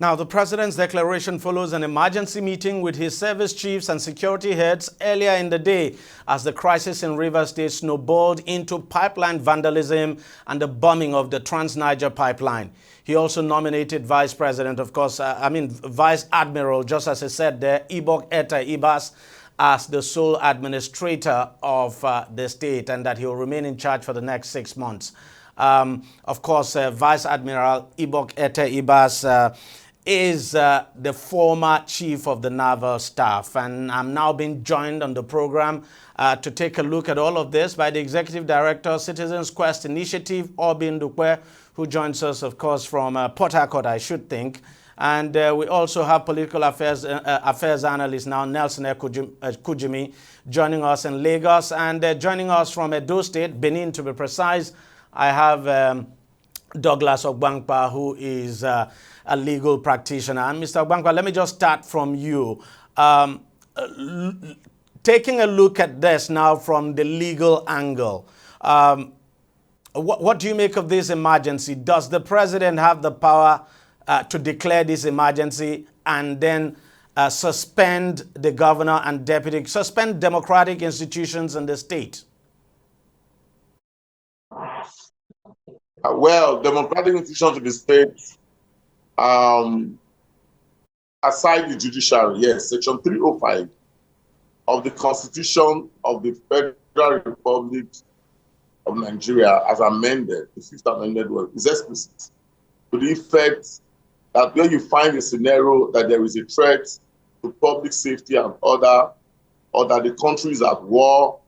Now, the president's declaration follows an emergency meeting with his service chiefs and security heads earlier in the day as the crisis in Rivers State snowballed into pipeline vandalism and the bombing of the Trans-Niger pipeline. He also nominated Vice President, Vice Admiral, just as he said there, Ibok Etta Ibas, as the sole administrator of the state, and that he will remain in charge for the next 6 months. Vice Admiral Ibok Etta Ibas is the former chief of the naval staff, and I'm now being joined on the program to take a look at all of this by the executive director, Citizens Quest Initiative, Obin Dukwe, who joins us, of course, from Port Harcourt, I should think. And we also have political affairs analyst now, Nelson Kujimi, joining us in Lagos, and joining us from Edo State, Benin to be precise. I have Douglas Ogbankpa, who is a legal practitioner. And Mr. Ogbankpa, let me just start from you. Taking a look at this now from the legal angle, what do you make of this emergency? Does the president have the power to declare this emergency and then suspend the governor and deputy, suspend democratic institutions in the state? Well, democratic institutions in the state, aside the judiciary, yes, Section 305 of the Constitution of the Federal Republic of Nigeria, as amended, the Fifth Amendment was, is explicit to the effect that when you find a scenario that there is a threat to public safety and order, or that the country is at war,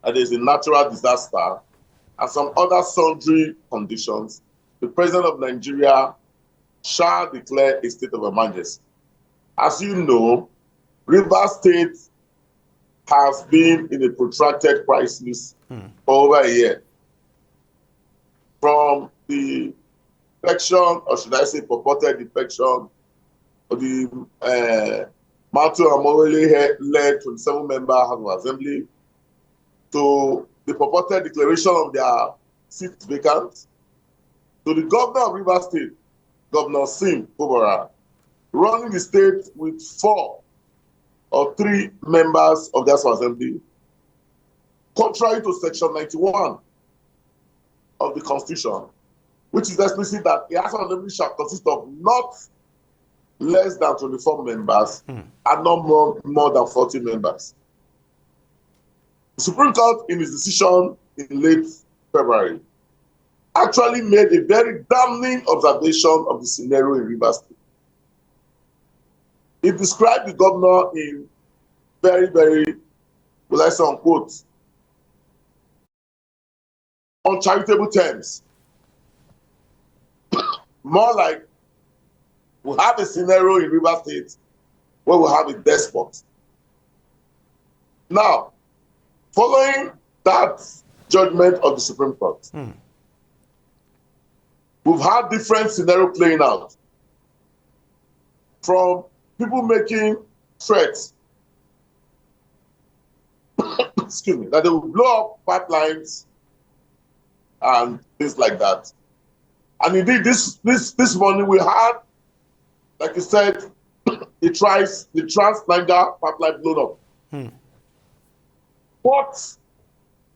and there's a natural disaster, and some other sundry conditions, the President of Nigeria shall declare a state of emergency. As you know, Rivers State has been in a protracted crisis for over a year. From the defection, or should I say purported defection, of the Matthew Amorele-led 27-member House of Assembly, to the purported declaration of their seats vacant, to the governor of Rivers State, Governor Sim Kobara, running the state with 4 or 3 members of the House of Assembly, contrary to Section 91 of the Constitution, which is explicit that the House of Assembly shall consist of not less than 24 members and not more than 40 members. The Supreme Court, in its decision in late February, actually made a very damning observation of the scenario in Rivers State. It described the governor in very, very, will I say, unquote, uncharitable terms. More like we have a scenario in Rivers State where we have a despot. Now, following that judgment of the Supreme Court, we've had different scenarios playing out. From people making threats, excuse me, that they will blow up pipelines and things like that. And indeed, this morning we had, like you said, the Trans-Niger pipeline blown up. What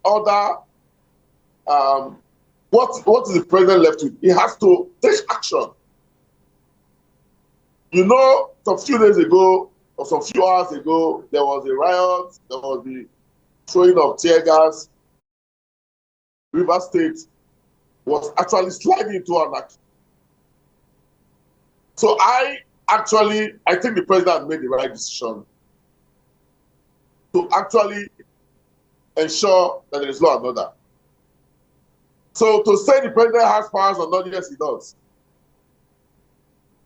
other, what is the president left with? He has to take action. You know, some few days ago, or some few hours ago, there was a riot, there was the throwing of tear gas. Rivers State was actually sliding into an action. So I think the president made the right decision to actually ensure that there is law and order. So to say the president has powers or not, yes, he does.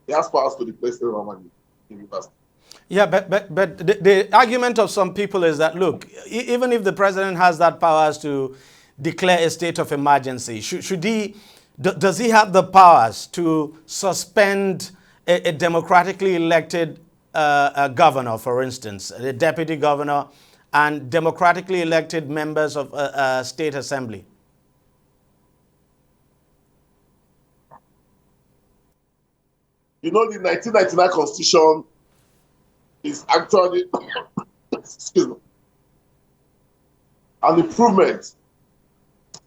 He has powers to replace the Roman in Rivers. Yeah, but the argument of some people is that, look, even if the president has that powers to declare a state of emergency, does he have the powers to suspend a democratically elected governor, for instance, a deputy governor, and democratically elected members of a state assembly? You know, the 1999 Constitution is actually excuse me, an improvement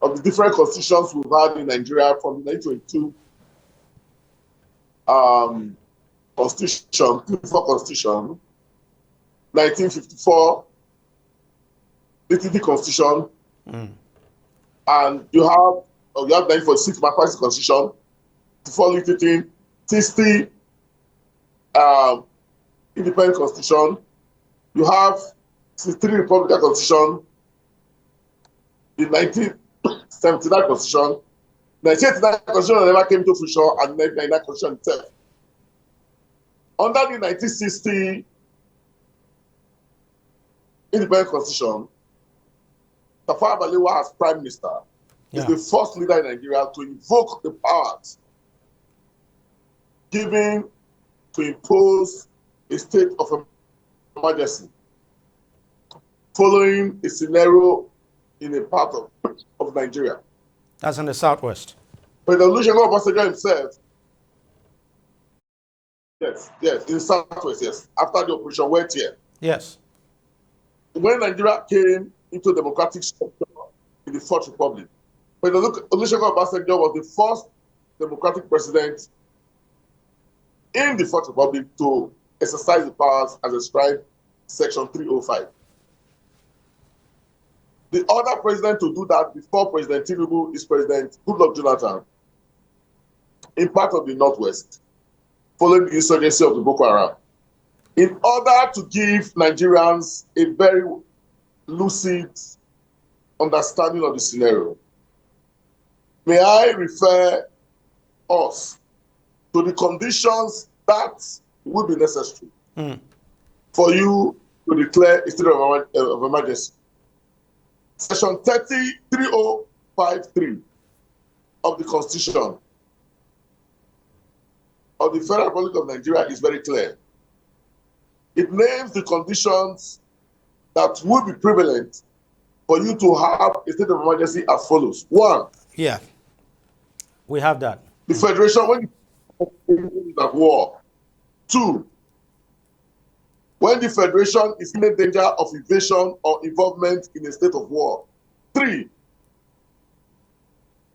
of the different constitutions we've had in Nigeria from the 1922 Constitution, 1954 DTT Constitution, and you have 1946 Mathematics Constitution, 54 60 Independent Constitution. You have 63 Republican Constitution, the 1979 Constitution, 1989 Constitution never came to fruition, and 1999 Constitution itself. Under the 1960 Independent Constitution, Tafawa Balewa as Prime Minister is the first leader in Nigeria to invoke the powers given to impose a state of emergency following a scenario in a part of Nigeria. That's in the southwest. President Olusegun Obasanjo himself, yes, in the southwest, yes, after the Operation Wet Year. Yes. When Nigeria came into democratic structure in the Fourth Republic, President Olusegun Obasanjo was the first democratic president in the Fourth Republic to exercise the powers as enshrined Section 305. The other president to do that before President Tinubu is President Goodluck Jonathan in part of the Northwest, following the insurgency of the Boko Haram. In order to give Nigerians a very lucid understanding of the scenario, may I refer us to the conditions that would be necessary for you to declare a state of emergency. Section 303053 of the Constitution of the Federal Republic of Nigeria is very clear. It names the conditions that would be prevalent for you to have a state of emergency as follows. 1. Yeah, we have that. The Federation when is at war. 2. When the Federation is in danger of invasion or involvement in a state of war. 3.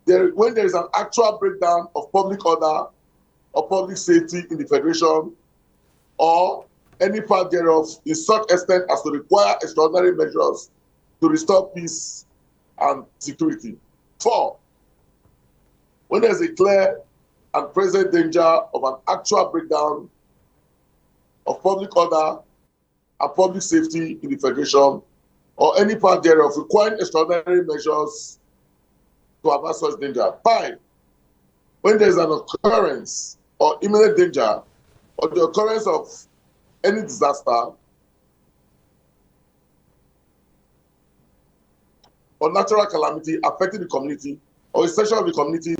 When there is an actual breakdown of public order or public safety in the Federation or any part thereof in such extent as to require extraordinary measures to restore peace and security. 4. When there is a clear and present danger of an actual breakdown of public order and public safety in the Federation or any part thereof requiring extraordinary measures to avert such danger. 5. When there is an occurrence or imminent danger or the occurrence of any disaster or natural calamity affecting the community or a section of the community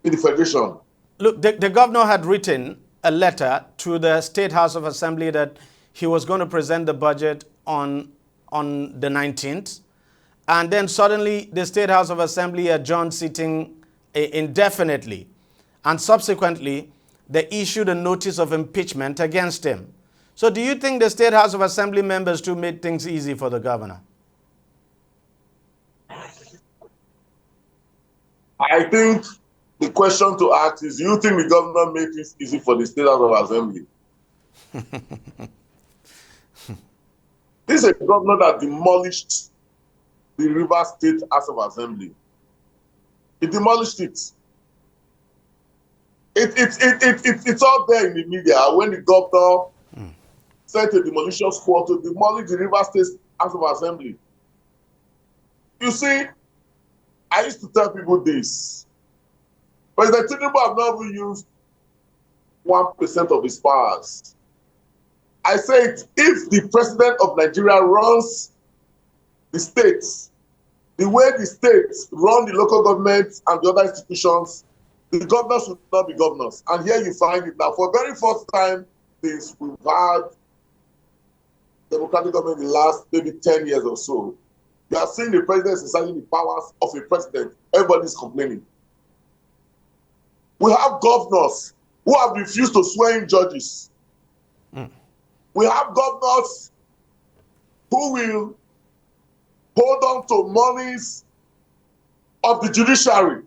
in the Federation. Look, the governor had written a letter to the State House of Assembly that he was going to present the budget on the 19th. And then suddenly the State House of Assembly adjourned sitting indefinitely. And subsequently, they issued a notice of impeachment against him. So do you think the State House of Assembly members too made things easy for the governor? I think the question to ask is, do you think the governor made it easy for the State House of Assembly? This is a governor that demolished the Rivers State House of Assembly. He demolished it. It's all there in the media when the governor sent a demolition squad to demolish the Rivers State House of Assembly. You see, I used to tell people this. President Tinubu has not even used 1% of his powers. I said, if the president of Nigeria runs the states the way the states run the local government and the other institutions, the governors should not be governors. And here you find it now. For the very first time since we've had democratic government in the last maybe 10 years or so, you are seeing the president exercising the powers of a president. Everybody's complaining. We have governors who have refused to swear in judges. We have governors who will hold on to monies of the judiciary.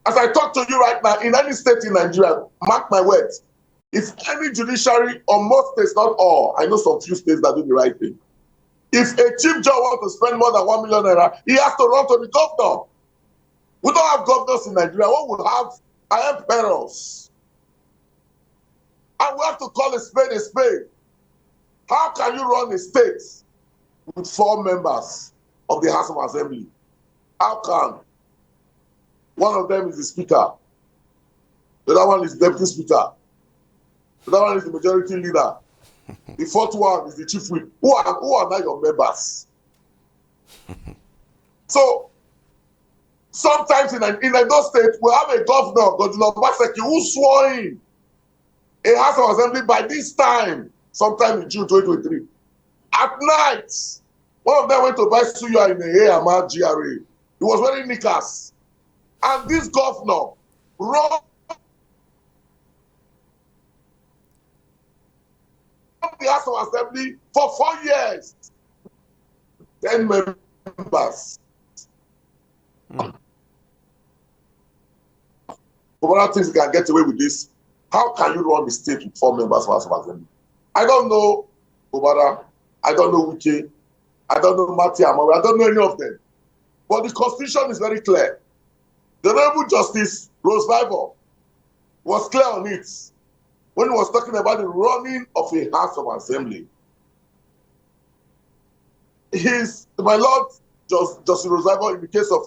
As I talk to you right now, in any state in Nigeria, mark my words, if any judiciary, or most states, not all, I know some few states that do the right thing. If a chief judge wants to spend more than 1 million naira, he has to run to the governor. We don't have governors in Nigeria. What we have emperors. And we have to call a spade a spade. How can you run a state with 4 members of the House of Assembly? How can? One of them is the Speaker. The other one is the Deputy Speaker. The other one is the Majority Leader. The 4th one is the Chief Whip. Who are now your members? So, sometimes in those states, we have a governor, Godwin Obaseki, who swore in a House of Assembly by this time, sometime in June 2023. At night, one of them went to buy suya in the Eyama GRA. He was wearing knickers. And this governor run the House of Assembly for 4 years. 10 members. But one of the things you can get away with this, how can you run the state with 4 members of House of Assembly? I don't know Obara, I don't know Wike, I don't know Mati Amawe, I don't know any of them. But the Constitution is very clear. The Honorable Justice Rose Bible was clear on it when he was talking about the running of a House of Assembly. My Lord Justice Rose Bible, in the case of